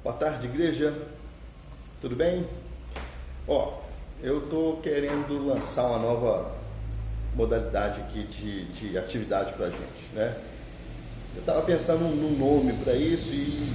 Boa tarde, igreja. Tudo bem? Eu estou querendo lançar uma nova modalidade aqui de atividade para a gente, né? Eu estava pensando num nome para isso e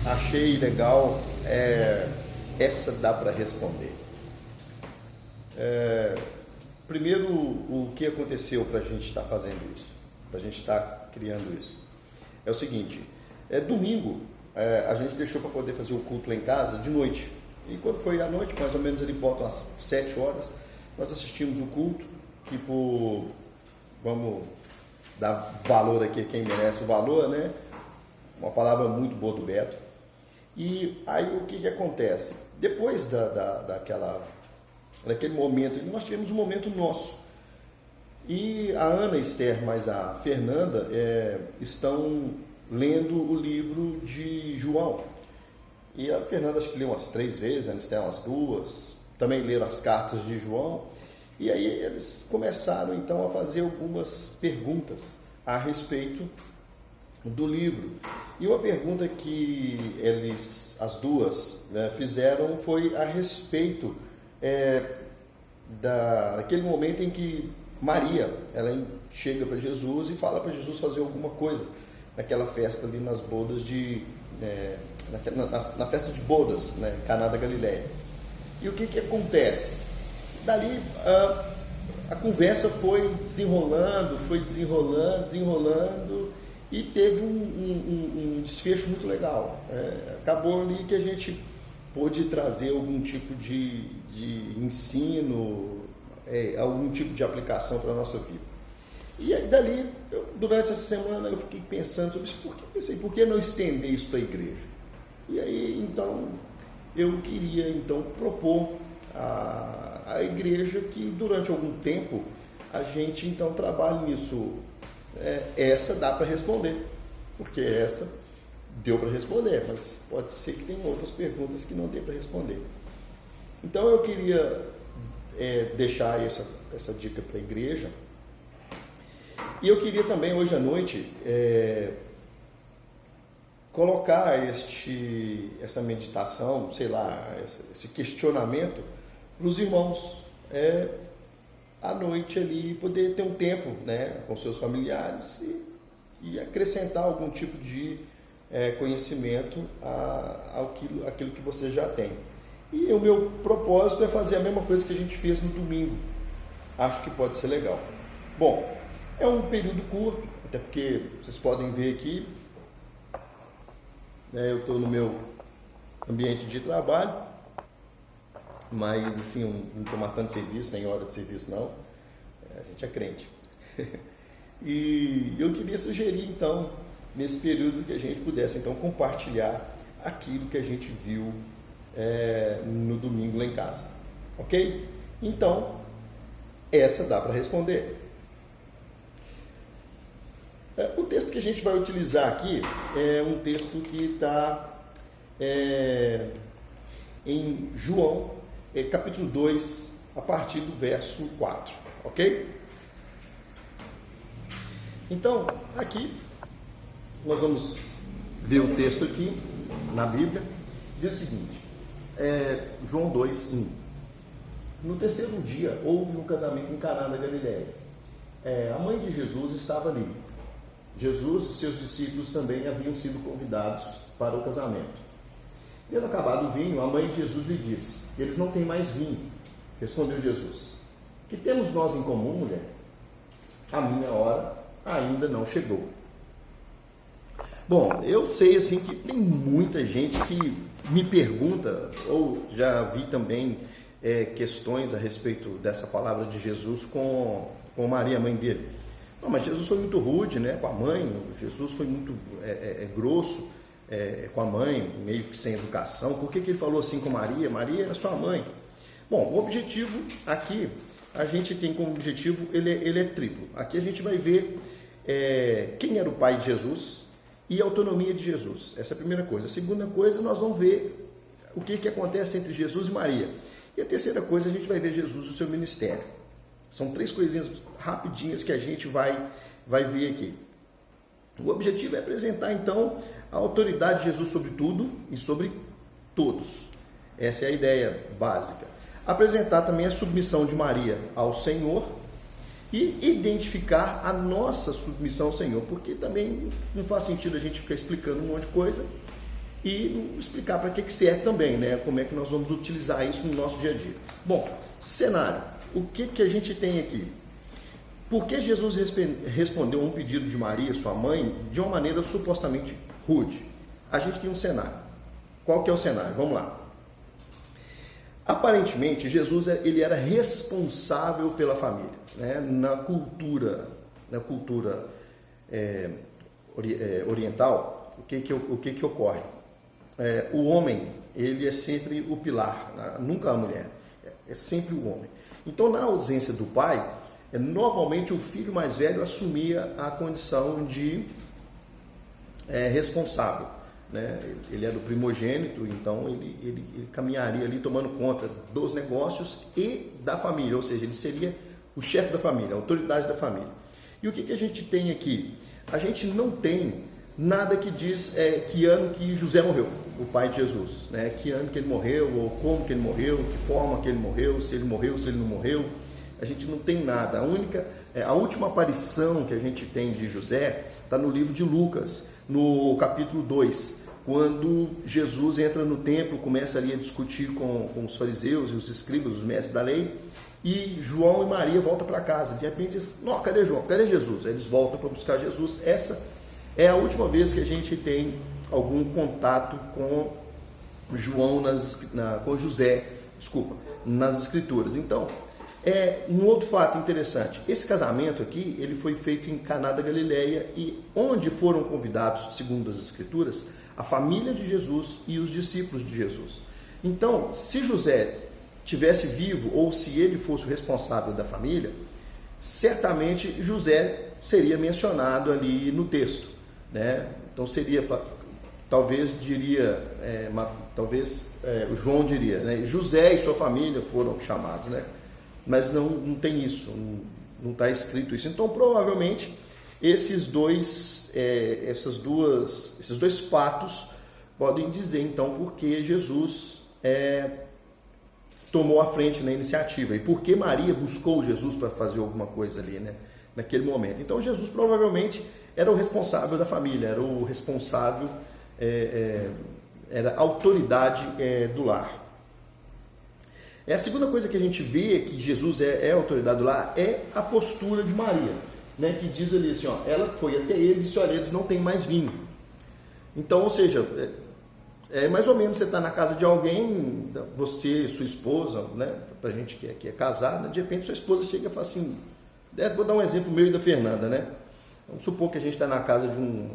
achei legal. Essa dá para responder. Primeiro, o que aconteceu para a gente estar fazendo isso, para a gente estar criando isso? É o seguinte: domingo a gente deixou para poder fazer o culto lá em casa de noite. E quando foi à noite, mais ou menos ali por umas 7 horas, nós assistimos o culto, que vamos dar valor aqui a quem merece o valor, né? Uma palavra muito boa do Beto. E aí o que acontece? Depois daquele momento, nós tivemos um momento nosso. E a Ana Esther mais a Fernanda estão lendo o livro de João. E a Fernanda acho que leu umas 3 vezes, a Ana Esther umas 2, também leram as cartas de João. E aí eles começaram então a fazer algumas perguntas a respeito do livro. E uma pergunta que as duas, né, fizeram foi a respeito daquele momento em que Maria, ela chega para Jesus e fala para Jesus fazer alguma coisa naquela festa ali nas bodas na festa de bodas, né, em Caná da Galileia. E o que acontece? Dali a conversa foi desenrolando, e teve um desfecho muito legal. Acabou ali que a gente pôde trazer algum tipo de ensino, algum tipo de aplicação para a nossa vida. E aí, dali, durante essa semana, eu fiquei pensando sobre isso. Por que não estender isso para a igreja? E aí, então, eu queria propor à igreja que durante algum tempo a gente então trabalhe nisso. Essa dá para responder, porque essa deu para responder, mas pode ser que tenha outras perguntas que não dê para responder. Então eu queria deixar essa dica para a igreja, e eu queria também hoje à noite colocar essa meditação, esse questionamento para os irmãos à noite ali, poder ter um tempo, né, com seus familiares e acrescentar algum tipo de conhecimento àquilo que você já tem. E o meu propósito é fazer a mesma coisa que a gente fez no domingo. Acho que pode ser legal. Bom, é um período curto, até porque vocês podem ver aqui, eu estou no meu ambiente de trabalho, mas assim, não estou matando serviço, nem hora de serviço não, a gente é crente. E eu queria sugerir então, nesse período, que a gente pudesse então compartilhar aquilo que a gente viu no domingo lá em casa, ok? Então, essa dá para responder. O texto que a gente vai utilizar aqui é um texto que está em João, capítulo 2, a partir do verso 4, ok? Então, aqui, nós vamos ver o texto aqui, na Bíblia, diz o seguinte, João 2, 1. No terceiro dia, houve um casamento em Caná da Galileia. A mãe de Jesus estava ali. Jesus e seus discípulos também haviam sido convidados para o casamento. Tendo acabado o vinho, a mãe de Jesus lhe disse: eles não têm mais vinho. Respondeu Jesus: que temos nós em comum, mulher? A minha hora ainda não chegou. Bom, eu sei assim que tem muita gente que me pergunta, ou já vi também questões a respeito dessa palavra de Jesus com Maria, mãe dele. Não, mas Jesus foi muito rude, né, com a mãe. Jesus foi muito grosso com a mãe, meio que sem educação. Por que ele falou assim com Maria? Maria era sua mãe. Bom, o objetivo aqui, a gente tem como objetivo, ele é triplo. Aqui a gente vai ver quem era o pai de Jesus e a autonomia de Jesus. Essa é a primeira coisa. A segunda coisa, nós vamos ver o que acontece entre Jesus e Maria. E a terceira coisa, a gente vai ver Jesus e o seu ministério. São 3 coisinhas rapidinhas que a gente vai ver aqui. O objetivo é apresentar, então, a autoridade de Jesus sobre tudo e sobre todos. Essa é a ideia básica. Apresentar também a submissão de Maria ao Senhor e identificar a nossa submissão ao Senhor, porque também não faz sentido a gente ficar explicando um monte de coisa e não explicar para que serve também, né? Como é que nós vamos utilizar isso no nosso dia a dia. Bom, cenário. O que a gente tem aqui? Por que Jesus respondeu a um pedido de Maria, sua mãe, de uma maneira supostamente rude? A gente tem um cenário. Qual que é o cenário? Vamos lá. Aparentemente, Jesus ele era responsável pela família, né? Na cultura oriental, o que ocorre? O homem, ele é sempre o pilar, né? Nunca a mulher, é sempre o homem. Então, na ausência do pai, normalmente o filho mais velho assumia a condição de responsável, né? Ele era o primogênito, então ele caminharia ali tomando conta dos negócios e da família, ou seja, ele seria o chefe da família, a autoridade da família. E o que a gente tem aqui? A gente não tem nada que diz que ano que José morreu, o pai de Jesus, né? Que ano que ele morreu, ou como que ele morreu, que forma que ele morreu, se ele não morreu. A gente não tem nada. A última aparição que a gente tem de José está no livro de Lucas, no capítulo 2, quando Jesus entra no templo, começa ali a discutir com os fariseus e os escribas, os mestres da lei, e João e Maria voltam para casa. De repente, eles dizem, cadê João? Cadê Jesus? Aí eles voltam para buscar Jesus. Essa é a última vez que a gente tem algum contato com João, com José, nas escrituras. Então, um outro fato interessante, esse casamento aqui, ele foi feito em Caná da Galileia, e onde foram convidados, segundo as escrituras, a família de Jesus e os discípulos de Jesus. Então, se José tivesse vivo, ou se ele fosse o responsável da família, certamente José seria mencionado ali no texto, né? Então seria, talvez o João diria, né? José e sua família foram chamados, né? Mas não tem isso, não está escrito isso. Então, provavelmente, esses dois fatos podem dizer, então, por que Jesus tomou a frente na iniciativa e por que Maria buscou Jesus para fazer alguma coisa ali, né, naquele momento. Então, Jesus provavelmente era o responsável da família, era o responsável, era a autoridade do lar. A segunda coisa que a gente vê que Jesus é a autoridade do lar é a postura de Maria, né, que diz ali assim, ela foi até ele e disse, olha, eles não têm mais vinho. Então, ou seja, mais ou menos você está na casa de alguém, você, sua esposa, né, pra gente que é casado, né, de repente sua esposa chega e fala assim, vou dar um exemplo meu e da Fernanda, né? Vamos supor que a gente está na casa de uma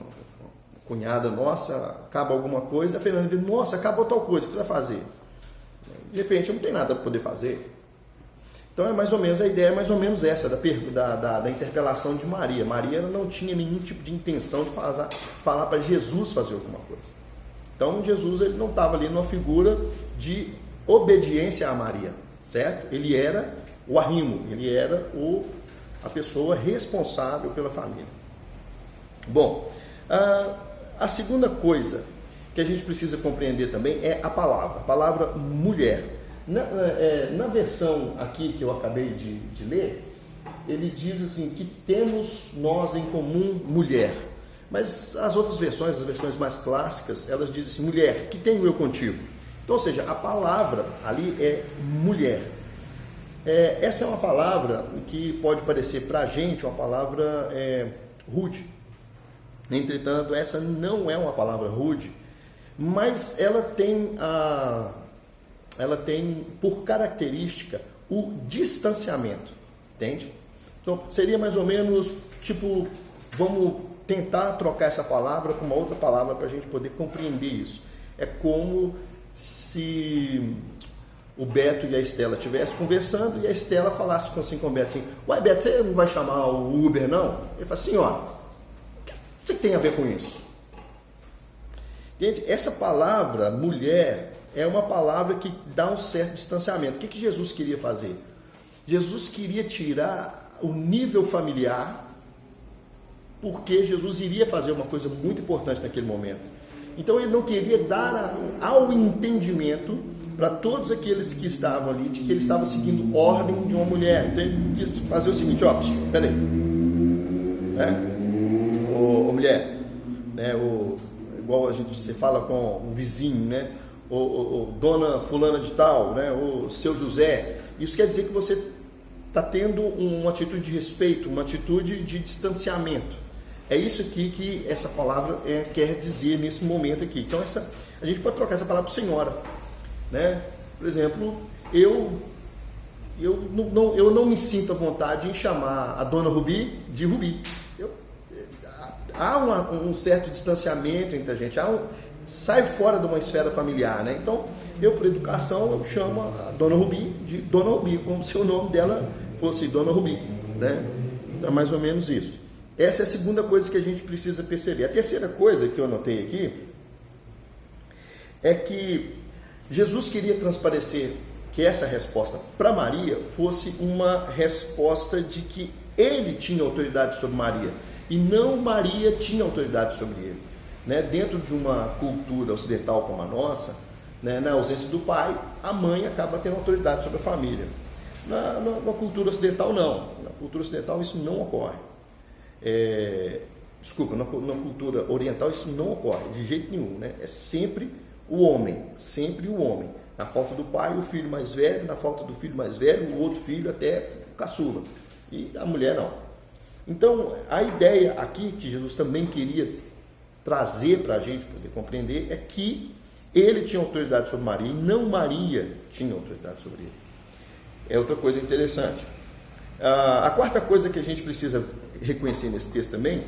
cunhada nossa, acaba alguma coisa, a Fernanda diz, nossa, acabou tal coisa, o que você vai fazer? De repente eu não tenho nada para poder fazer. Então a ideia é mais ou menos essa, da interpelação de Maria. Maria não tinha nenhum tipo de intenção de falar para Jesus fazer alguma coisa. Então Jesus ele não estava ali numa figura de obediência a Maria, certo? Ele era o arrimo, ele era a pessoa responsável pela família. Bom, a segunda coisa que a gente precisa compreender também é a palavra mulher. Na versão aqui que eu acabei de ler, ele diz assim, que temos nós em comum mulher. Mas as outras versões, as versões mais clássicas, elas dizem assim, mulher, que tenho eu contigo? Então, ou seja, a palavra ali é mulher. Essa é uma palavra que pode parecer para a gente uma palavra rude. Entretanto, essa não é uma palavra rude, mas ela tem por característica o distanciamento, entende? Então, seria mais ou menos tipo, vamos tentar trocar essa palavra com uma outra palavra para a gente poder compreender isso. É como se o Beto e a Estela estivessem conversando e a Estela falasse assim com o Beto assim, uai Beto, você não vai chamar o Uber não? Ele fala assim, o que tem a ver com isso? Entende? Essa palavra, mulher, é uma palavra que dá um certo distanciamento. O que Jesus queria fazer? Jesus queria tirar o nível familiar porque Jesus iria fazer uma coisa muito importante naquele momento. Então ele não queria dar ao entendimento para todos aqueles que estavam ali de que ele estava seguindo ordem de uma mulher. Então ele quis fazer o seguinte: ó, peraí, ô mulher, né? Igual você fala com um vizinho, né? Ou dona fulana de tal, né? Ou seu José. Isso quer dizer que você está tendo uma atitude de respeito, uma atitude de distanciamento. É isso aqui que essa palavra quer dizer nesse momento aqui. Então a gente pode trocar essa palavra por senhora, né? Por exemplo, eu não me sinto à vontade em chamar a dona Rubi de Rubi. Há um certo distanciamento entre a gente, sai fora de uma esfera familiar, né? Então, eu, por educação, eu chamo a dona Rubi de dona Rubi, como se o nome dela fosse dona Rubi, né? Então, é mais ou menos isso. Essa é a segunda coisa que a gente precisa perceber. A terceira coisa que eu anotei aqui é que Jesus queria transparecer que essa resposta para Maria fosse uma resposta de que ele tinha autoridade sobre Maria e não Maria tinha autoridade sobre ele, né? Dentro de uma cultura ocidental como a nossa, né, na ausência do pai, a mãe acaba tendo autoridade sobre a família. Na cultura ocidental não, na cultura ocidental isso não ocorre. Na cultura oriental isso não ocorre de jeito nenhum, né? É sempre o homem. Na falta do pai, o filho mais velho, na falta do filho mais velho, o outro filho até o caçula. E a mulher não. Então, a ideia aqui que Jesus também queria trazer para a gente poder compreender é que ele tinha autoridade sobre Maria e não Maria tinha autoridade sobre ele. É outra coisa interessante. A quarta coisa que a gente precisa reconhecer nesse texto também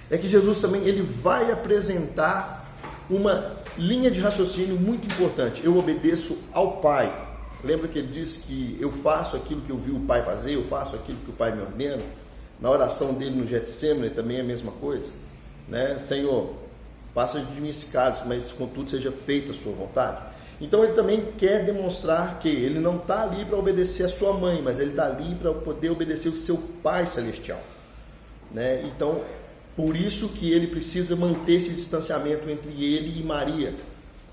é que Jesus também ele vai apresentar uma linha de raciocínio muito importante. Eu obedeço ao Pai. Lembra que ele disse que eu faço aquilo que eu vi o Pai fazer, eu faço aquilo que o Pai me ordena? Na oração dele no Getsemane também é a mesma coisa, né? Senhor, passa de mim esse cálice, mas contudo seja feita a sua vontade. Então ele também quer demonstrar que ele não está ali para obedecer a sua mãe, mas ele está ali para poder obedecer o seu Pai Celestial, né? Então, por isso que ele precisa manter esse distanciamento entre ele e Maria,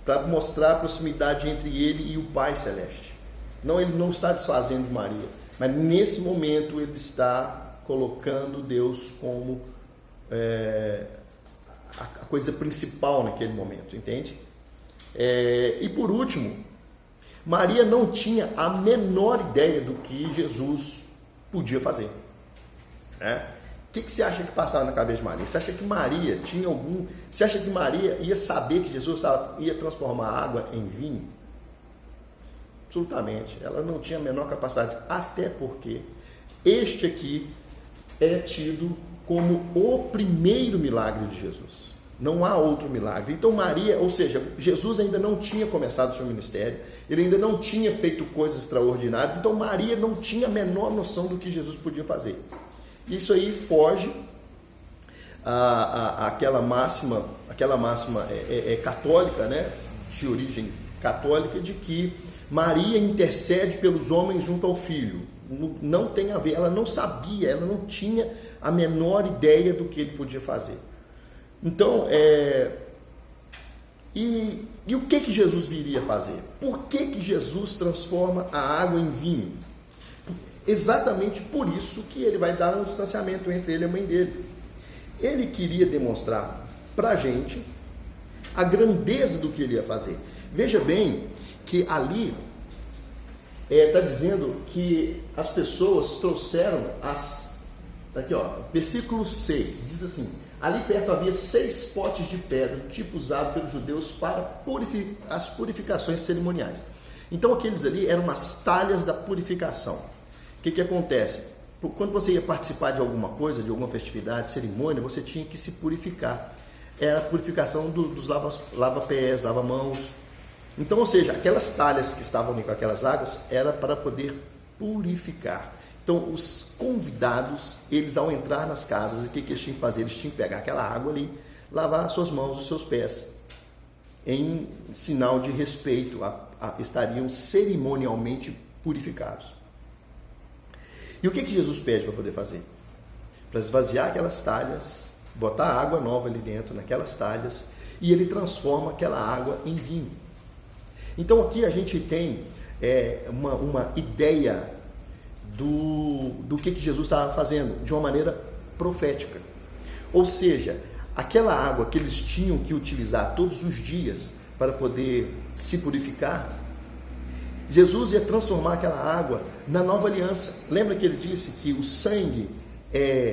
para mostrar a proximidade entre ele e o Pai Celeste. Não, ele não está desfazendo de Maria, mas nesse momento ele está colocando Deus como a coisa principal naquele momento, entende? E por último, Maria não tinha a menor ideia do que Jesus podia fazer, né? O que você acha que passava na cabeça de Maria? Você acha que Maria tinha algum... Você acha que Maria ia saber que Jesus ia transformar água em vinho? Absolutamente. Ela não tinha a menor capacidade, até porque este aqui é tido como o primeiro milagre de Jesus. Não há outro milagre. Então Maria, ou seja, Jesus ainda não tinha começado o seu ministério, ele ainda não tinha feito coisas extraordinárias, então Maria não tinha a menor noção do que Jesus podia fazer. Isso aí foge àquela máxima católica, né, de origem católica, de que Maria intercede pelos homens junto ao Filho. Não tem a ver, ela não sabia, ela não tinha a menor ideia do que ele podia fazer. Então, e o que Jesus viria fazer? Por que Jesus transforma a água em vinho? Exatamente por isso que ele vai dar um distanciamento entre ele e a mãe dele. Ele queria demonstrar para a gente a grandeza do que ele ia fazer. Veja bem que ali está dizendo que as pessoas trouxeram aqui, ó, versículo 6, diz assim: ali perto havia 6 potes de pedra, tipo usado pelos judeus para as purificações cerimoniais. Então aqueles ali eram as talhas da purificação. O que acontece? Quando você ia participar de alguma coisa, de alguma festividade, cerimônia, você tinha que se purificar. Era a purificação dos lava-pés, lava-mãos. Então, ou seja, aquelas talhas que estavam ali com aquelas águas, era para poder purificar. Então, os convidados, eles ao entrar nas casas, o que eles tinham que fazer? Eles tinham que pegar aquela água ali, lavar as suas mãos, os seus pés, em sinal de respeito, estariam cerimonialmente purificados. E o que Jesus pede para poder fazer? para esvaziar aquelas talhas, botar água nova ali dentro, naquelas talhas, e ele transforma aquela água em vinho. Então aqui a gente tem uma ideia do que Jesus estava fazendo, de uma maneira profética. Ou seja, aquela água que eles tinham que utilizar todos os dias para poder se purificar, Jesus ia transformar aquela água na nova aliança. Lembra que ele disse que o sangue,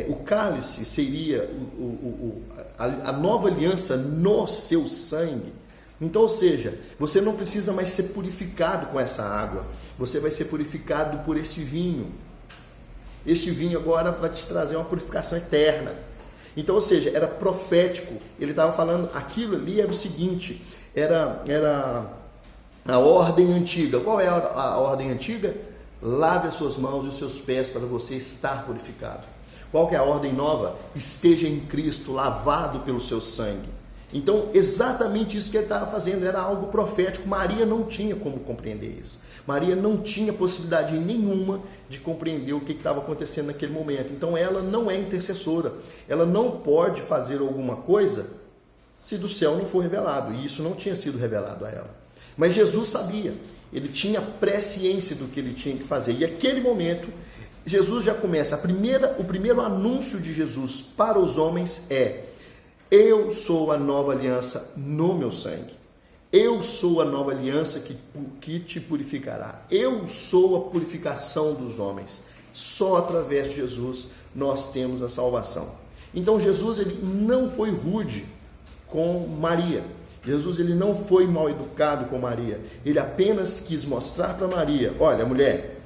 o cálice seria a nova aliança no seu sangue? Então, ou seja, você não precisa mais ser purificado com essa água, você vai ser purificado por esse vinho. Este vinho agora vai te trazer uma purificação eterna. Então, ou seja, era profético. Ele estava falando, aquilo ali era o seguinte, era a ordem antiga. Qual é a ordem antiga? Lave as suas mãos e os seus pés para você estar purificado. Qual que é a ordem nova? Esteja em Cristo, lavado pelo seu sangue. Então, exatamente isso que ele estava fazendo, era algo profético. Maria não tinha como compreender isso. Maria não tinha possibilidade nenhuma de compreender o que estava acontecendo naquele momento. Então, ela não é intercessora. Ela não pode fazer alguma coisa se do céu não for revelado. E isso não tinha sido revelado a ela. Mas Jesus sabia. Ele tinha presciência do que ele tinha que fazer. E naquele momento, Jesus já começa. O primeiro anúncio de Jesus para os homens é: eu sou a nova aliança no meu sangue. Eu sou a nova aliança que te purificará. Eu sou a purificação dos homens. Só através de Jesus nós temos a salvação. Então Jesus ele não foi rude com Maria. Jesus ele não foi mal educado com Maria. Ele apenas quis mostrar para Maria: olha, mulher,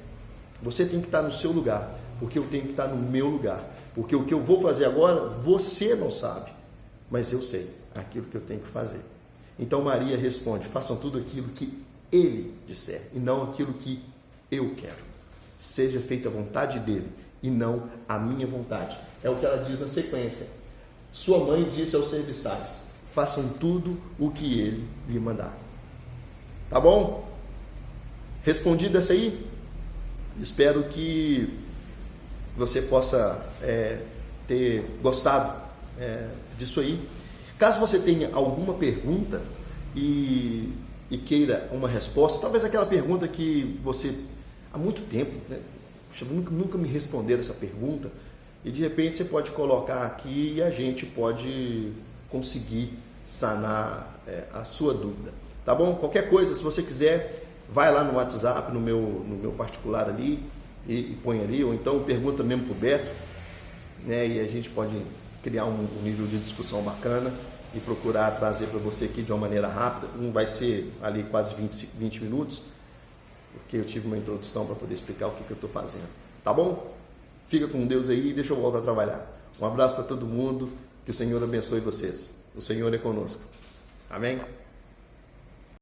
você tem que estar no seu lugar, porque eu tenho que estar no meu lugar. Porque o que eu vou fazer agora, você não sabe. Mas eu sei aquilo que eu tenho que fazer. Então Maria responde: façam tudo aquilo que ele disser e não aquilo que eu quero. Seja feita a vontade dele e não a minha vontade. É o que ela diz na sequência. Sua mãe disse aos serviçais: façam tudo o que ele lhe mandar. Tá bom? Respondido essa aí? Espero que você possa ter gostado disso aí. Caso você tenha alguma pergunta e queira uma resposta, talvez aquela pergunta que você há muito tempo, né, nunca me responderam essa pergunta, e de repente você pode colocar aqui e a gente pode conseguir sanar a sua dúvida, tá bom? Qualquer coisa, se você quiser, vai lá no WhatsApp, no meu particular ali, e põe ali, ou então pergunta mesmo para o Beto, né, e a gente pode criar um nível de discussão bacana e procurar trazer para você aqui de uma maneira rápida. Não vai ser ali quase 20 minutos, porque eu tive uma introdução para poder explicar o que eu estou fazendo. Tá bom? Fica com Deus aí e deixa eu voltar a trabalhar. Um abraço para todo mundo, que o Senhor abençoe vocês. O Senhor é conosco. Amém?